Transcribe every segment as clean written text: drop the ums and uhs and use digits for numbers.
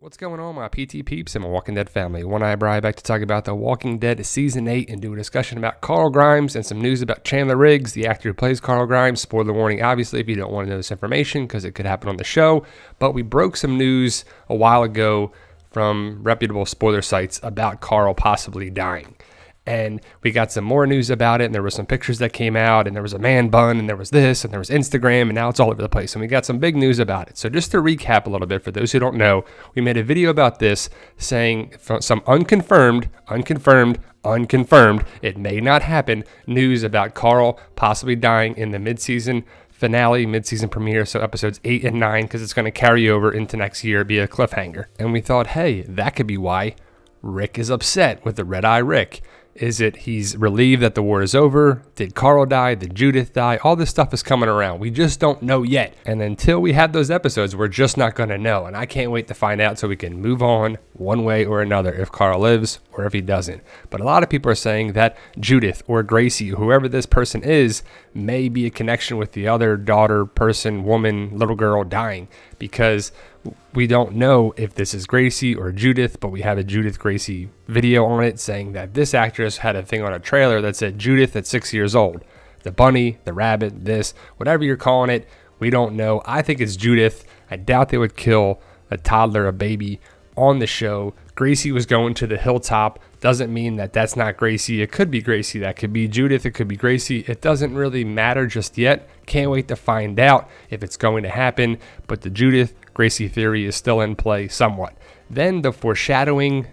What's going on, my PT peeps and my Walking Dead family? One Eye Bri back to talk about The Walking Dead Season 8 and do a discussion about Carl Grimes and some news about Chandler Riggs, the actor who plays Carl Grimes. Spoiler warning, obviously, if you don't want to know this information because it could happen on the show. But we broke some news a while ago from reputable spoiler sites about Carl possibly dying. And we got some more news about it, and there were some pictures that came out, and there was a man bun, and there was this, and there was Instagram, and now it's all over the place. And we got some big news about it. So just to recap a little bit, for those who don't know, we made a video about this saying some unconfirmed, it may not happen, news about Carl possibly dying in the mid-season finale, mid-season premiere, so episodes 8 and 9, because it's going to carry over into next year, be a cliffhanger. And we thought, hey, that could be why Rick is upset with the Red Eye Rick. Is it he's relieved that the war is over? Did Carl die? Did Judith die? All this stuff is coming around. We just don't know yet. And until we have those episodes, we're just not going to know. And I can't wait to find out so we can move on one way or another if Carl lives or if he doesn't. But a lot of people are saying that Judith or Gracie, whoever this person is, may be a connection with the other daughter, person, woman, little girl dying, because we don't know if this is Gracie or Judith, but we have a Judith Gracie video on it saying that this actress had a thing on a trailer that said Judith at 6 years old. The bunny, the rabbit, this, whatever you're calling it, we don't know. I think it's Judith. I doubt they would kill a toddler, a baby, on the show. Gracie was going to the hilltop. Doesn't mean that that's not Gracie. It could be Gracie. That could be Judith. It could be Gracie. It doesn't really matter just yet. Can't wait to find out if it's going to happen. But the Judith Gracie theory is still in play somewhat. Then the foreshadowing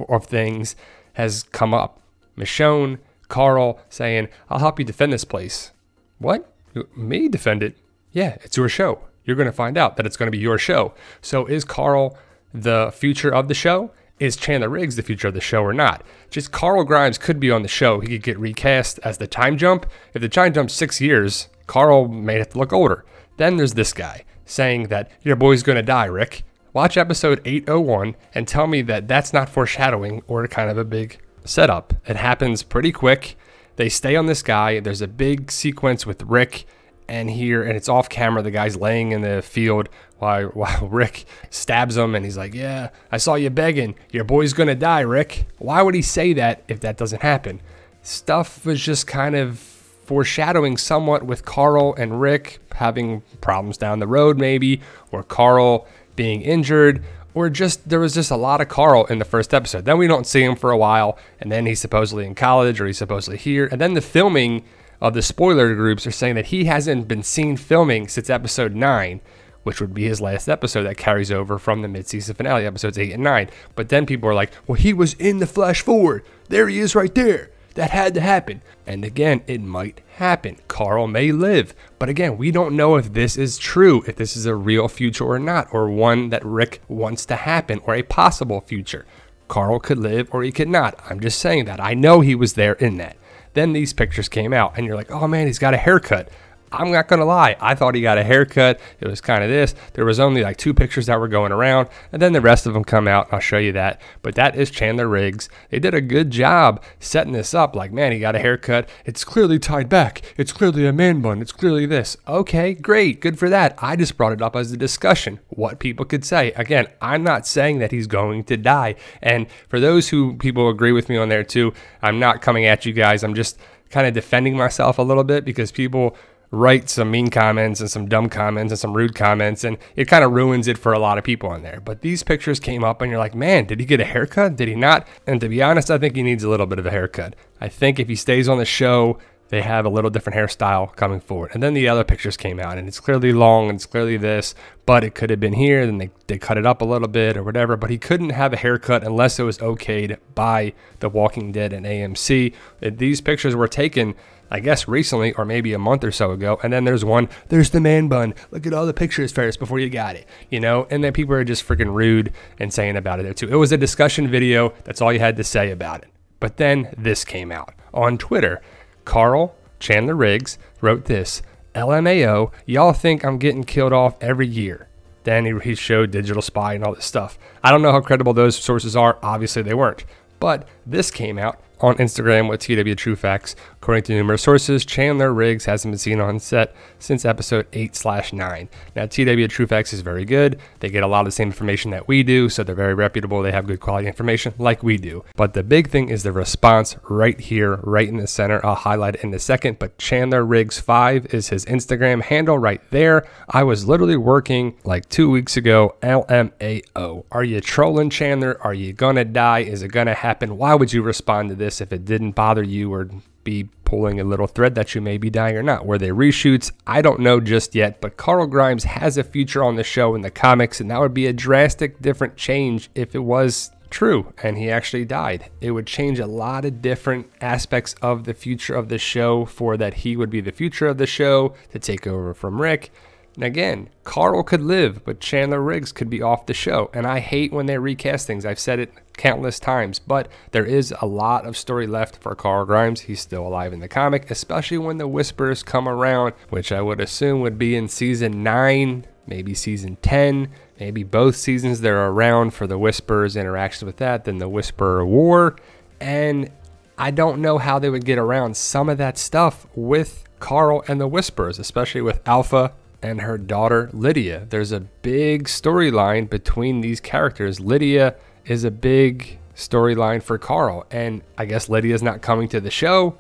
of things has come up. Michonne, Carl saying, I'll help you defend this place. What? Me defend it? Yeah, it's your show. You're going to find out that it's going to be your show. So is Carl the future of the show? Is Chandler Riggs the future of the show or not? Just Carl Grimes could be on the show. He could get recast as the time jump. If the time jump's 6 years, Carl may have to look older. Then there's this guy saying that your boy's going to die, Rick. Watch episode 801 and tell me that that's not foreshadowing or kind of a big setup. It happens pretty quick. They stay on this guy. There's a big sequence with Rick and it's off camera. The guy's laying in the field while Rick stabs him, and he's like, yeah, I saw you begging. Your boy's going to die, Rick. Why would he say that if that doesn't happen? Stuff was just kind of foreshadowing somewhat with Carl and Rick having problems down the road maybe, or Carl being injured, or just there was just a lot of Carl in the first episode. Then we don't see him for a while, and then he's supposedly in college, or he's supposedly here, and then the filming of the spoiler groups are saying that he hasn't been seen filming since episode 9, which would be his last episode that carries over from the mid-season finale, episodes 8 and 9. But then people are like, well, he was in the flash forward. There he is right there. That had to happen. And again, it might happen. Carl may live. But again, we don't know if this is true, if this is a real future or not, or one that Rick wants to happen, or a possible future. Carl could live or he could not. I'm just saying that. I know he was there in that. Then these pictures came out, and you're like, oh man, he's got a haircut. I'm not going to lie. I thought he got a haircut. It was kind of this. There was only like 2 pictures that were going around, and then the rest of them come out. I'll show you that. But that is Chandler Riggs. They did a good job setting this up. Like, man, he got a haircut. It's clearly tied back. It's clearly a man bun. It's clearly this. Okay, great. Good for that. I just brought it up as a discussion, what people could say. Again, I'm not saying that he's going to die. And for those who people agree with me on there too, I'm not coming at you guys. I'm just kind of defending myself a little bit because people write some mean comments and some dumb comments and some rude comments, and it kind of ruins it for a lot of people on there. But these pictures came up and you're like, man, did he get a haircut? Did he not? And to be honest, I think he needs a little bit of a haircut. I think if he stays on the show, they have a little different hairstyle coming forward. And then the other pictures came out, and it's clearly long and it's clearly this, but it could have been here. Then they cut it up a little bit or whatever, but he couldn't have a haircut unless it was okayed by The Walking Dead and AMC. These pictures were taken, I guess, recently or maybe a month or so ago. And then there's the man bun. Look at all the pictures first before you got it, you know? And then people are just freaking rude and saying about it there too. It was a discussion video. That's all you had to say about it. But then this came out on Twitter. Carl Chandler Riggs wrote this: LMAO, y'all think I'm getting killed off every year. Then he showed Digital Spy and all this stuff. I don't know how credible those sources are. Obviously they weren't. But this came out. on Instagram with TW True Facts. According to numerous sources, Chandler Riggs hasn't been seen on set since episode 8/9. Now, TW True Facts is very good. They get a lot of the same information that we do, so they're very reputable. They have good quality information like we do. But the big thing is the response right here, right in the center. I'll highlight it in a second, but Chandler Riggs 5 is his Instagram handle right there. I was literally working like 2 weeks ago, LMAO. Are you trolling, Chandler? Are you gonna die? Is it gonna happen? Why would you respond to this if it didn't bother you or be pulling a little thread that you may be dying or not? Were they reshoots? I don't know just yet, but Carl Grimes has a future on the show in the comics, and that would be a drastic different change if it was true and he actually died. It would change a lot of different aspects of the future of the show for that he would be the future of the show to take over from Rick. And again, Carl could live, but Chandler Riggs could be off the show. And I hate when they recast things. I've said it countless times, but there is a lot of story left for Carl Grimes. He's still alive in the comic, especially when the Whispers come around, which I would assume would be in season 9, maybe season 10, maybe both seasons they're around for the Whispers interaction with that, then the Whisperer War. And I don't know how they would get around some of that stuff with Carl and the Whispers, especially with Alpha and her daughter Lydia. There's a big storyline between these characters. Lydia is a big storyline for Carl, and I guess Lydia's not coming to the show.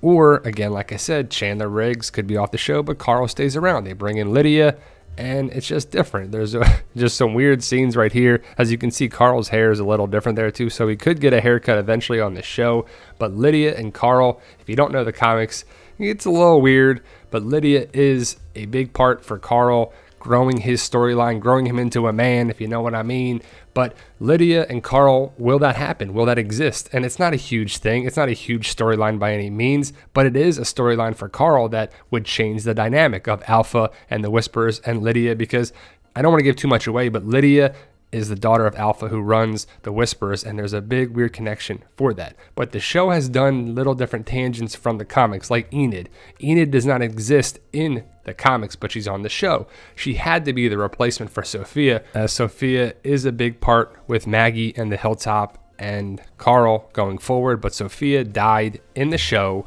Or again, like I said, Chandler Riggs could be off the show, but Carl stays around. They bring in Lydia, and it's just different. There's just some weird scenes right here. As you can see, Carl's hair is a little different there too, so he could get a haircut eventually on the show. But Lydia and Carl, if you don't know the comics, it's a little weird, but Lydia is a big part for Carl, growing his storyline, growing him into a man, if you know what I mean. But Lydia and Carl, will that happen? Will that exist? And it's not a huge thing. It's not a huge storyline by any means, but it is a storyline for Carl that would change the dynamic of Alpha and the Whisperers and Lydia, because I don't want to give too much away, but Lydia is the daughter of Alpha who runs the Whisperers, and there's a big weird connection for that. But the show has done little different tangents from the comics, like Enid. Enid does not exist in the comics, but she's on the show. She had to be the replacement for Sophia, as Sophia is a big part with Maggie and the Hilltop and Carl going forward, but Sophia died in the show.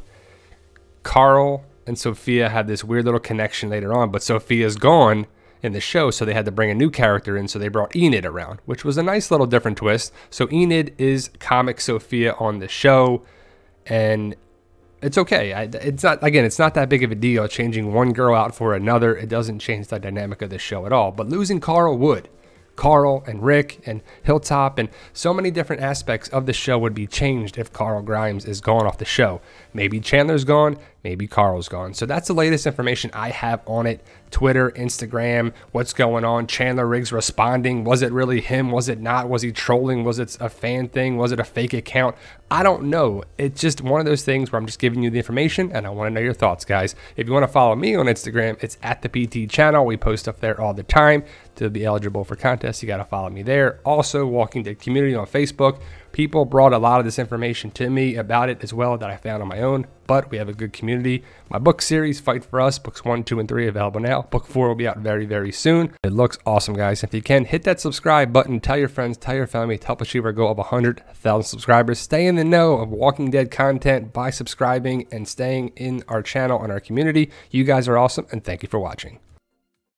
Carl and Sophia had this weird little connection later on, but Sophia's gone in the show, so they had to bring a new character in, so they brought Enid around, which was a nice little different twist. So Enid is comic Sophia on the show, and it's okay. It's not that big of a deal changing one girl out for another. It doesn't change the dynamic of the show at all, but losing Carl would. Carl and Rick and Hilltop and so many different aspects of the show would be changed if Carl Grimes is gone off the show. Maybe Chandler's gone, maybe Carl's gone. So that's the latest information I have on it. Twitter, Instagram, what's going on? Chandler Riggs responding. Was it really him? Was it not? Was he trolling? Was it a fan thing? Was it a fake account? I don't know. It's just one of those things where I'm just giving you the information and I want to know your thoughts, guys. If you want to follow me on Instagram, it's at the PT channel. We post stuff there all the time. To be eligible for contests, you got to follow me there. Also, Walking Dead Community on Facebook. People brought a lot of this information to me about it as well that I found on my own, but we have a good community. My book series, Fight for Us, books 1, 2, and 3 available now. Book 4 will be out very, very soon. It looks awesome, guys. If you can, hit that subscribe button. Tell your friends, tell your family to help achieve our goal of 100,000 subscribers. Stay in the know of Walking Dead content by subscribing and staying in our channel and our community. You guys are awesome, and thank you for watching.